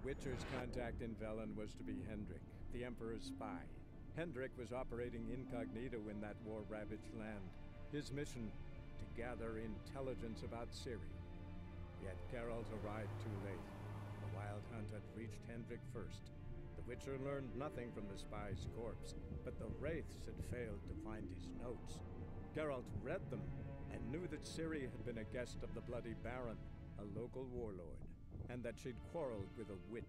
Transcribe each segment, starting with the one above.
Witcher's contact in Velen was to be Hendrik, the Emperor's spy. Hendrik was operating incognito in that war-ravaged land. His mission, to gather intelligence about Ciri. Yet Geralt arrived too late. The Wild Hunt had reached Hendrik first. The Witcher learned nothing from the spy's corpse, but the Wraiths had failed to find his notes. Geralt read them and knew that Ciri had been a guest of the Bloody Baron, a local warlord, and that she'd quarreled with a witch.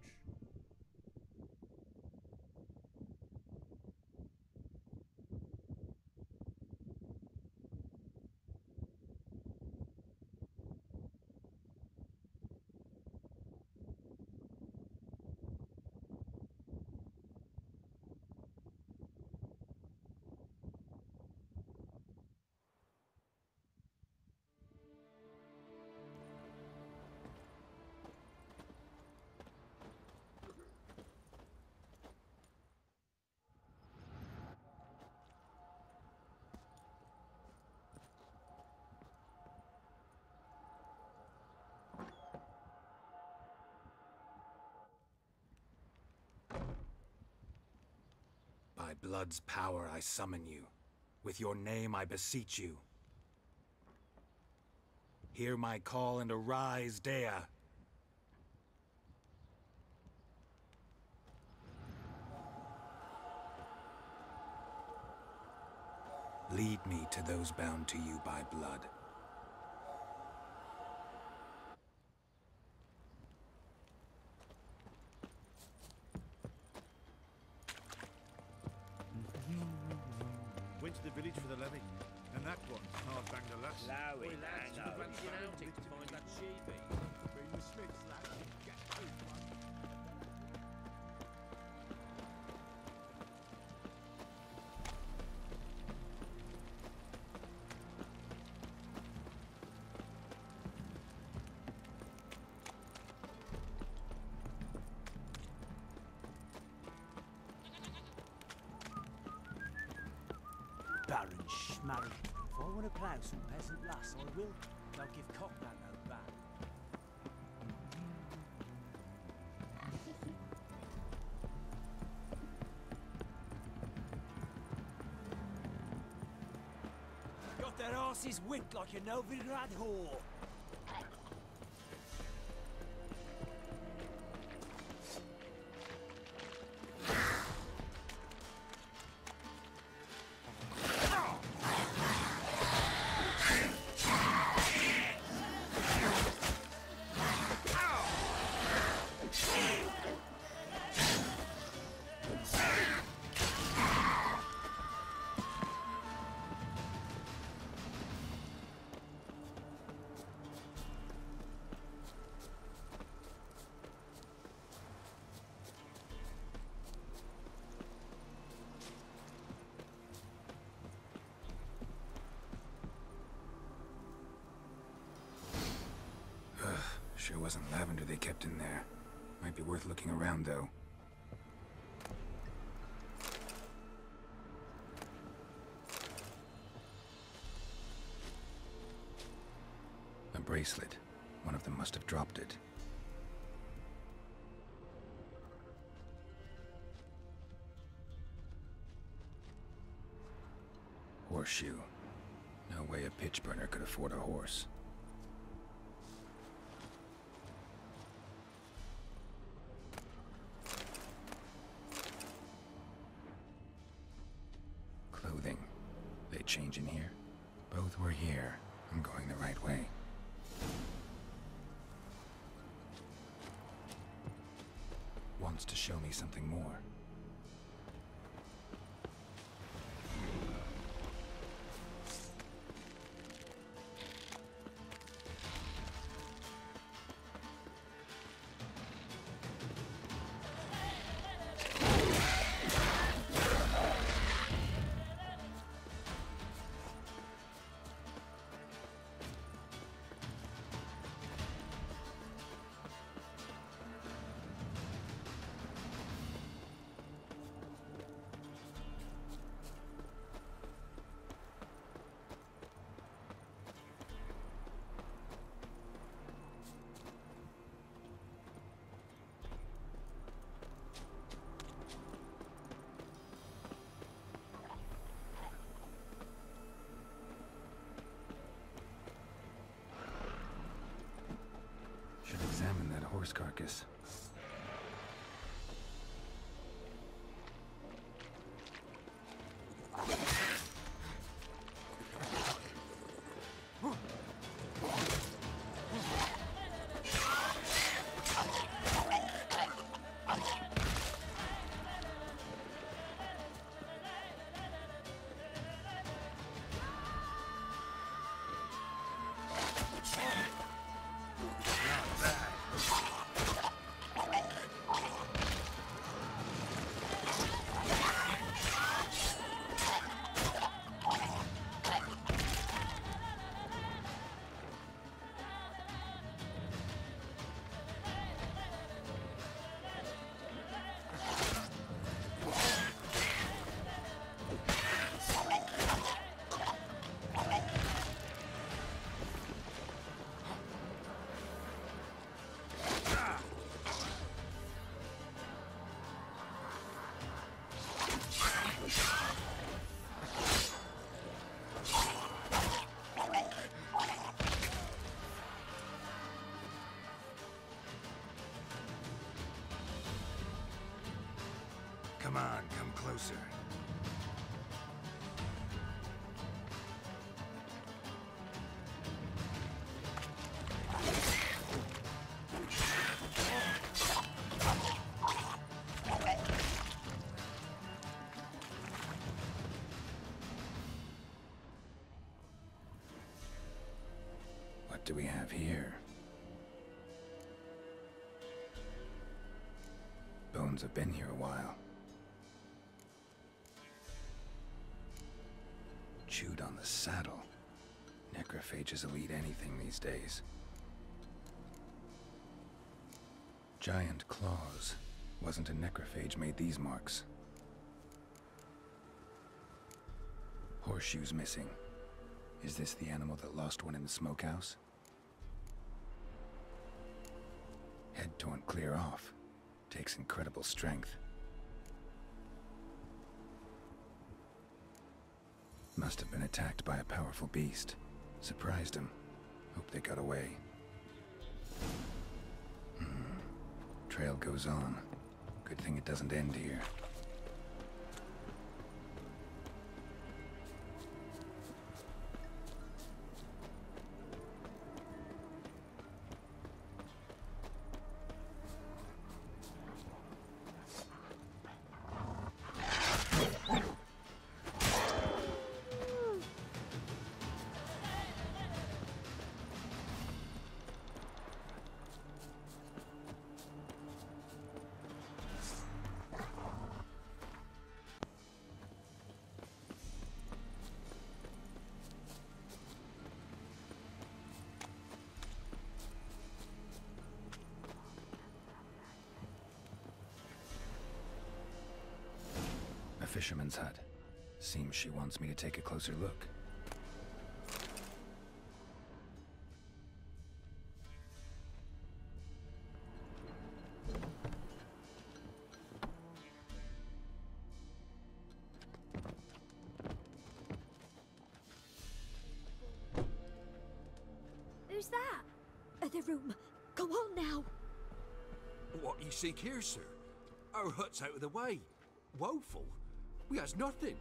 By blood's power I summon you. With your name I beseech you. Hear my call and arise, Dea! Lead me to those bound to you by blood. Went to the village for the levy, and that one hard banged a lass. Lowy, hang on. What's your outing to find that sheepy? Bring the Smiths, lad. Get through, man. Baron Schmarry. If I want to plough some peasant lass, I will. Don't give cock that no back. Got their asses whipped like a Novigrad whore. Sure wasn't lavender they kept in there. Might be worth looking around, though. A bracelet. One of them must have dropped it. Horseshoe. No way a pitch burner could afford a horse. Clothing. They change in here? Both were here. I'm going the right way. Wants to show me something more. horse carcass. Come on, come closer. What do we have here? Bones have been here a while. Chewed on the saddle. Necrophages will eat anything these days. Giant claws. Wasn't a necrophage made these marks. Horseshoes missing. Is this the animal that lost one in the smokehouse? Head torn clear off. Takes incredible strength. Must have been attacked by a powerful beast. Surprised him. Hope they got away. Trail goes on. Good thing it doesn't end here. Fisherman's hut. Seems she wants me to take a closer look. Who's that? The room. Go on now. What you seek here, sir? Our hut's out of the way. Woeful. We has nothing.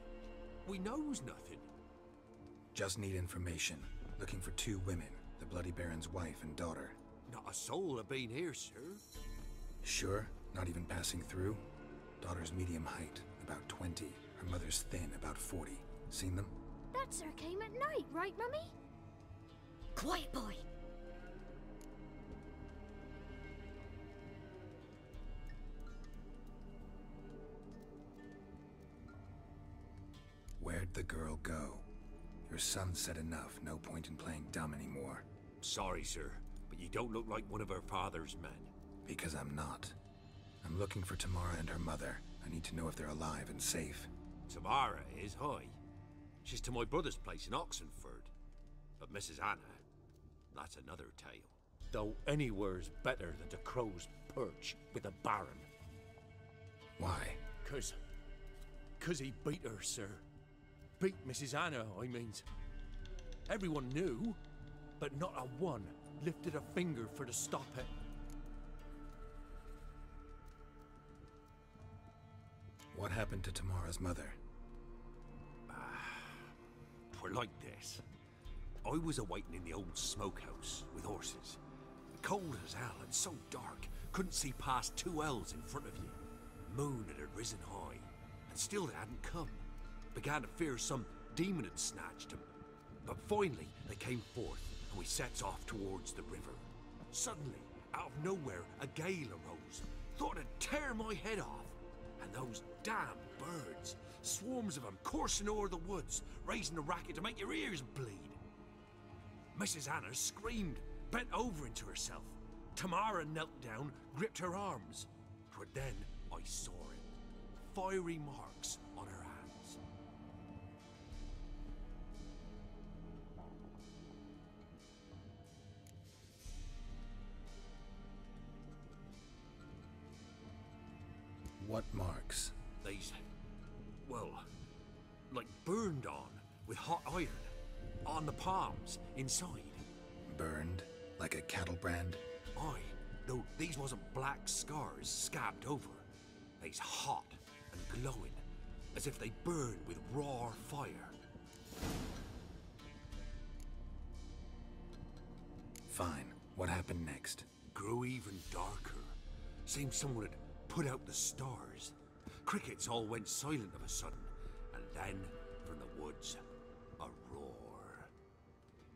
We knows nothing. Just need information. Looking for 2 women. The Bloody Baron's wife and daughter. Not a soul have been here, sir. Sure? Not even passing through? Daughter's medium height, about 20. Her mother's thin, about 40. Seen them? That sir came at night, right, Mummy? Quiet, boy. Where'd the girl go? Your son said enough. No point in playing dumb anymore. Sorry, sir, but you don't look like one of her father's men. Because I'm not. I'm looking for Tamara and her mother. I need to know if they're alive and safe. Tamara is, hi. She's to my brother's place in Oxenford. But Mrs. Anna, that's another tale. Though anywhere's better than the Crow's Perch with a Baron. Why? Cause he beat her, sir. Beat Mrs. Anna, I means. Everyone knew, but not a one lifted a finger for to stop it. What happened to Tamara's mother? Twere like this. I was awaiting in the old smokehouse with horses. Cold as hell and so dark, couldn't see past 2 ells in front of you. Moon had risen high, and still they hadn't come. Began to fear some demon had snatched them. But finally, they came forth, and we sets off towards the river. Suddenly, out of nowhere, a gale arose. Thought it'd tear my head off. And those damn birds, swarms of them coursing o'er the woods, raising a racket to make your ears bleed. Mrs. Anna screamed, bent over into herself. Tamara knelt down, gripped her arms. 'Twere then I saw it. Fiery marks on her hands. What marks? They's, well, like burned on with hot iron. On the palms, inside. Burned? Like a cattle brand? Aye, though these wasn't black scars scabbed over. They's hot and glowing, as if they burn with raw fire. Fine. What happened next? Grew even darker. Seemed someone had put out the stars. Crickets all went silent of a sudden, and then, from the woods, a roar.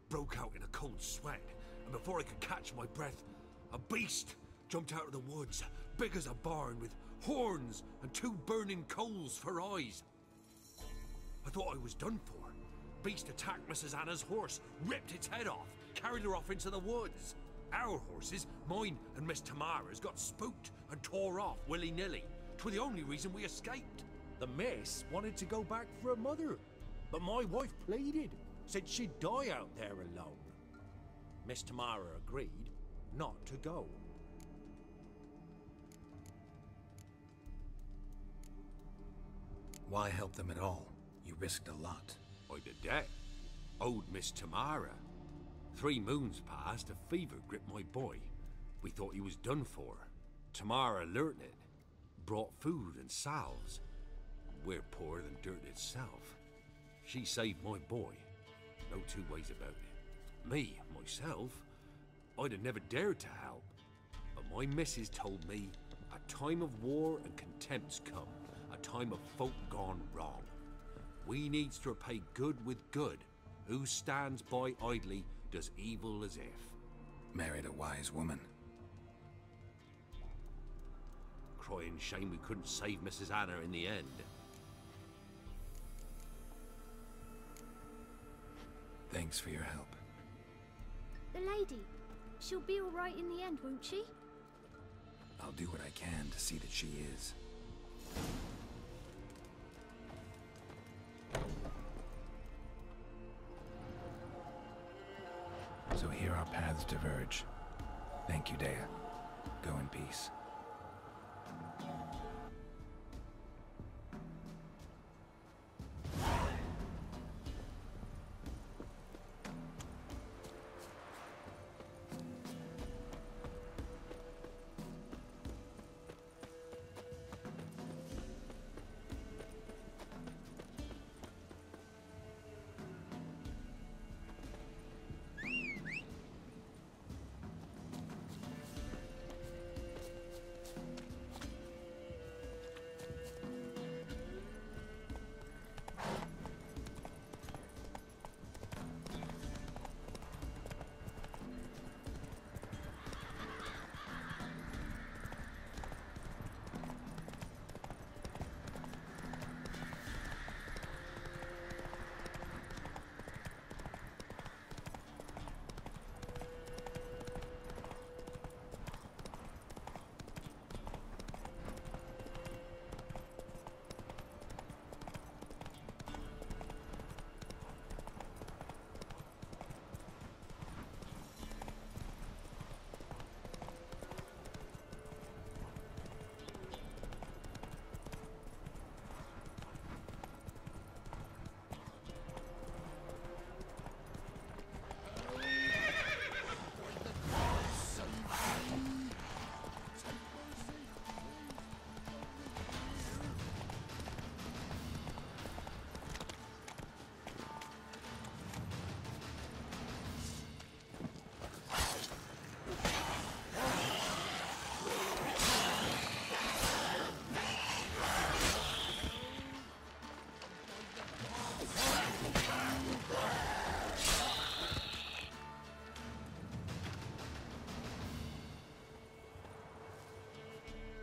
Broke out in a cold sweat, and before I could catch my breath, a beast jumped out of the woods, big as a barn, with horns and 2 burning coals for eyes. I thought I was done for. Beast attacked Mrs. Anna's horse, ripped its head off, carried her off into the woods. Our horses, mine and Miss Tamara's, got spooked and tore off willy-nilly. 'Twere the only reason we escaped. The miss wanted to go back for her mother, but my wife pleaded, said she'd die out there alone. Miss Tamara agreed not to go. Why help them at all? You risked a lot. I did that. Owed Miss Tamara. 3 moons passed, a fever gripped my boy. We thought he was done for. Tamara learnt it. Brought food and salves. We're poorer than dirt itself. She saved my boy. No 2 ways about it. Me, myself, I'd have never dared to help. But my missus told me a time of war and contempt's come. A time of folk gone wrong. We needs to repay good with good. Who stands by idly does evil as if. Married a wise woman. Crying shame we couldn't save Mrs. Anna in the end. Thanks for your help. The lady, she'll be all right in the end, won't she? I'll do what I can to see that she is. So here our paths diverge. Thank you, Dea. Go in peace.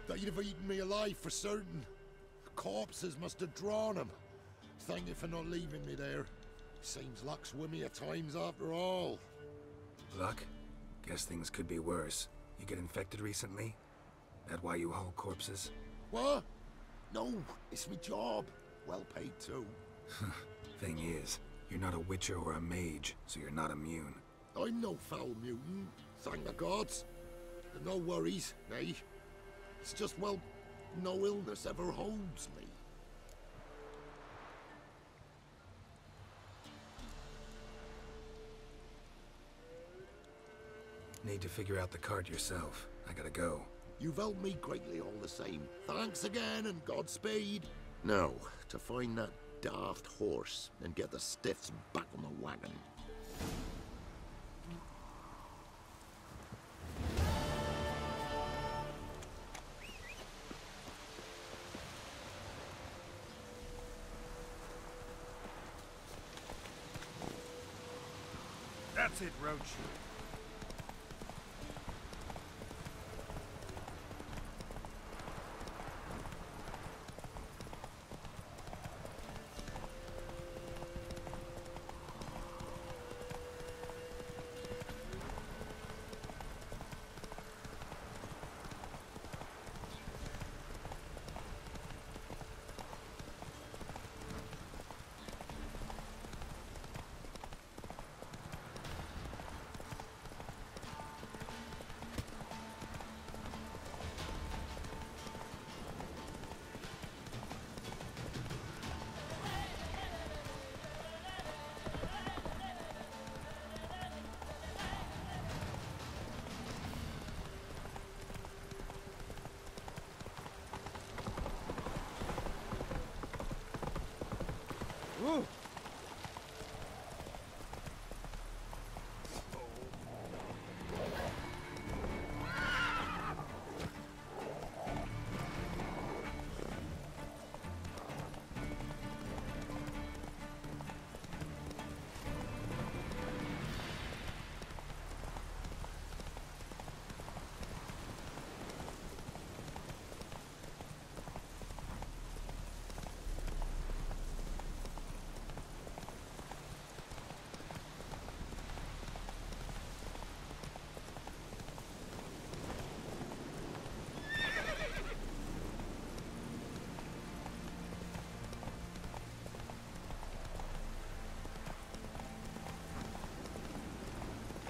They'd have eaten me alive for certain. Corpses must have drawn them. Thank you for not leaving me there. Seems luck's with me at times after all. Luck? Guess things could be worse. You get infected recently? That why you haul corpses? What? No, it's my job. Well paid too. Thing is, you're not a witcher or a mage, so you're not immune. I'm no foul mutant, thank the gods. No worries, eh? It's just, well, no illness ever holds me. Need to figure out the card yourself. I gotta go. You've helped me greatly all the same. Thanks again and Godspeed. Now, to find that daft horse and get the stiffs back on the wagon. That's it, Roach. Woo!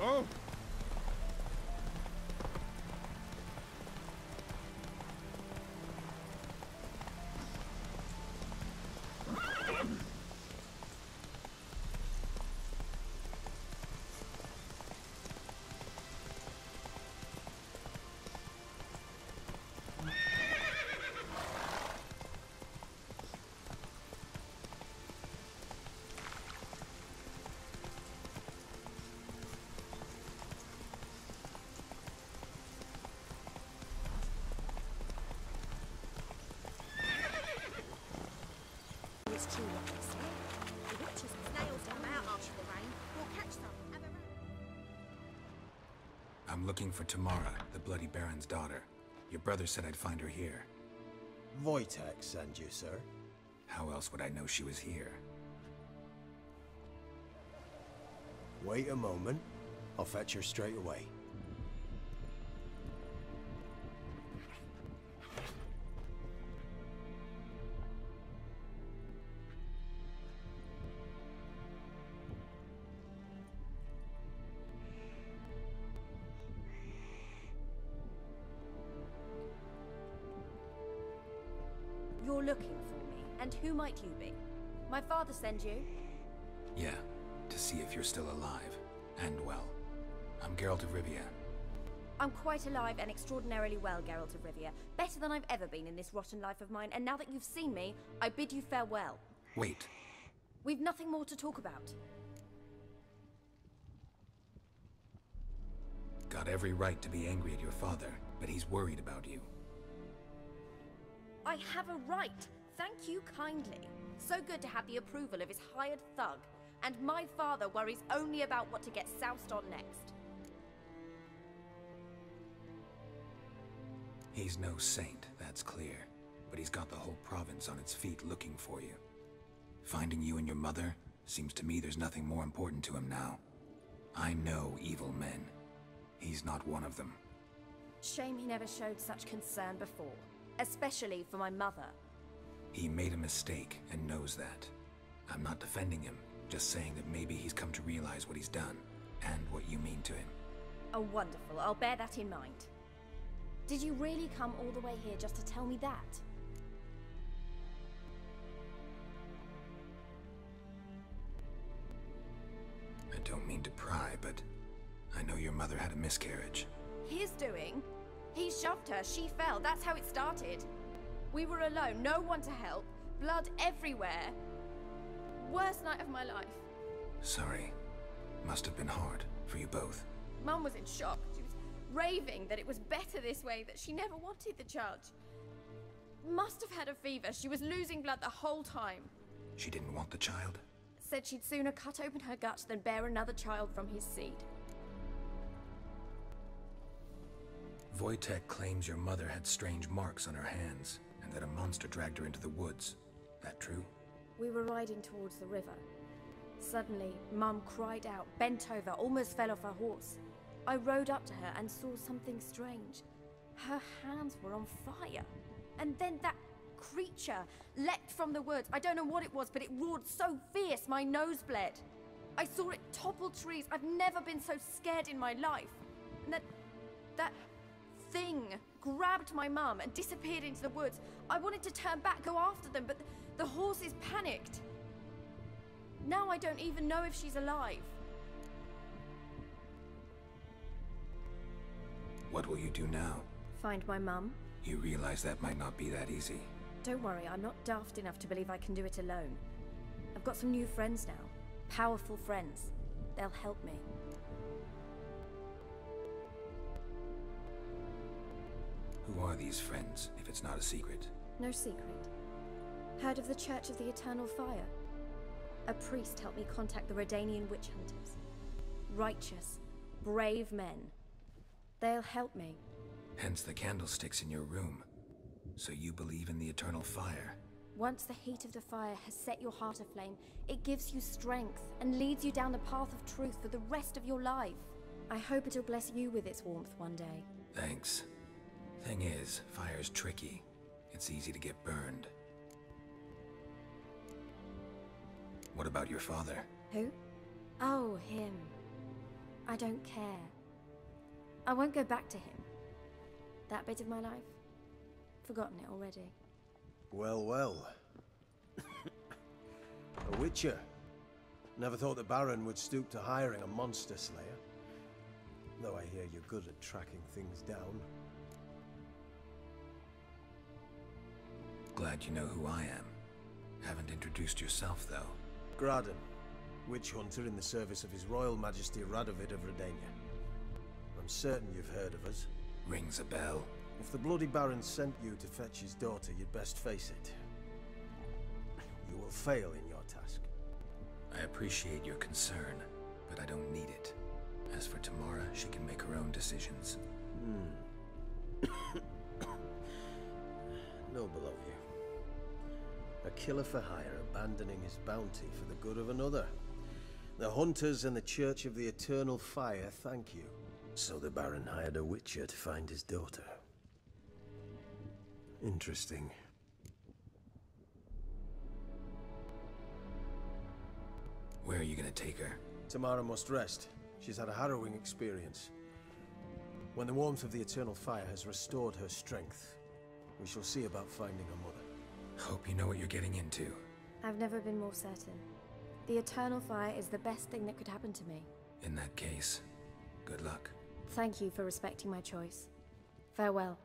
Oh! It's true what they say. The witches and snails come out after the rain. We'll catch some. Have a I'm looking for Tamara, the Bloody Baron's daughter. Your brother said I'd find her here. Wojtek sent you, sir. How else would I know she was here? Wait a moment. I'll fetch her straight away. You're looking for me, and who might you be? My father send you? Yeah, to see if you're still alive. And well. I'm Geralt of Rivia. I'm quite alive and extraordinarily well, Geralt of Rivia. Better than I've ever been in this rotten life of mine, and now that you've seen me, I bid you farewell. Wait. We've nothing more to talk about. Got every right to be angry at your father, but he's worried about you. I have a right. Thank you kindly. So good to have the approval of his hired thug. And my father worries only about what to get soused on next. He's no saint, that's clear. But he's got the whole province on its feet looking for you. Finding you and your mother, seems to me there's nothing more important to him now. I know evil men. He's not one of them. Shame he never showed such concern before. Especially for my mother. He made a mistake and knows that. I'm not defending him, just saying that maybe he's come to realize what he's done, and what you mean to him. Oh, wonderful. I'll bear that in mind. Did you really come all the way here just to tell me that? I don't mean to pry, but I know your mother had a miscarriage. His doing? He shoved her, she fell, that's how it started. We were alone, no one to help, blood everywhere. Worst night of my life. Sorry. Must have been hard for you both. Mum was in shock. She was raving that it was better this way, that she never wanted the child. Must have had a fever. She was losing blood the whole time. She didn't want the child? Said she'd sooner cut open her gut than bear another child from his seed. Wojtek claims your mother had strange marks on her hands, and that a monster dragged her into the woods. That true? We were riding towards the river. Suddenly, Mum cried out, bent over, almost fell off her horse. I rode up to her and saw something strange. Her hands were on fire. And then that creature leapt from the woods. I don't know what it was, but it roared so fierce my nose bled. I saw it topple trees. I've never been so scared in my life. And that thing grabbed my mum and disappeared into the woods. I wanted to turn back, go after them, but the horses panicked. Now I don't even know if she's alive. What will you do now? Find my mum. You realize that might not be that easy. Don't worry, I'm not daft enough to believe I can do it alone. I've got some new friends now. Powerful friends. They'll help me. Who are these friends, if it's not a secret? No secret. Heard of the Church of the Eternal Fire? A priest helped me contact the Redanian witch hunters. Righteous, brave men. They'll help me. Hence the candlesticks in your room. So you believe in the eternal fire? Once the heat of the fire has set your heart aflame, it gives you strength and leads you down the path of truth for the rest of your life. I hope it'll bless you with its warmth one day. Thanks. Thing is, fire's tricky. It's easy to get burned. What about your father? Who? Oh, him. I don't care. I won't go back to him. That bit of my life? Forgotten it already. Well, well. A witcher. Never thought the Baron would stoop to hiring a monster slayer. Though I hear you're good at tracking things down. Glad you know who I am. Haven't introduced yourself, though. Graden, witch hunter in the service of His Royal Majesty Radovid of Redania. I'm certain you've heard of us. Rings a bell. If the Bloody Baron sent you to fetch his daughter, you'd best face it. You will fail in your task. I appreciate your concern, but I don't need it. As for Tamara, she can make her own decisions. Noble of you. A killer for hire abandoning his bounty for the good of another. The hunters and the Church of the Eternal Fire thank you. So the Baron hired a witcher to find his daughter. Interesting. Where are you gonna take her? Tamara must rest. She's had a harrowing experience. When the warmth of the Eternal Fire has restored her strength, we shall see about finding her mother. Hope you know what you're getting into. I've never been more certain. The Eternal Fire is the best thing that could happen to me. In that case, good luck. Thank you for respecting my choice. Farewell.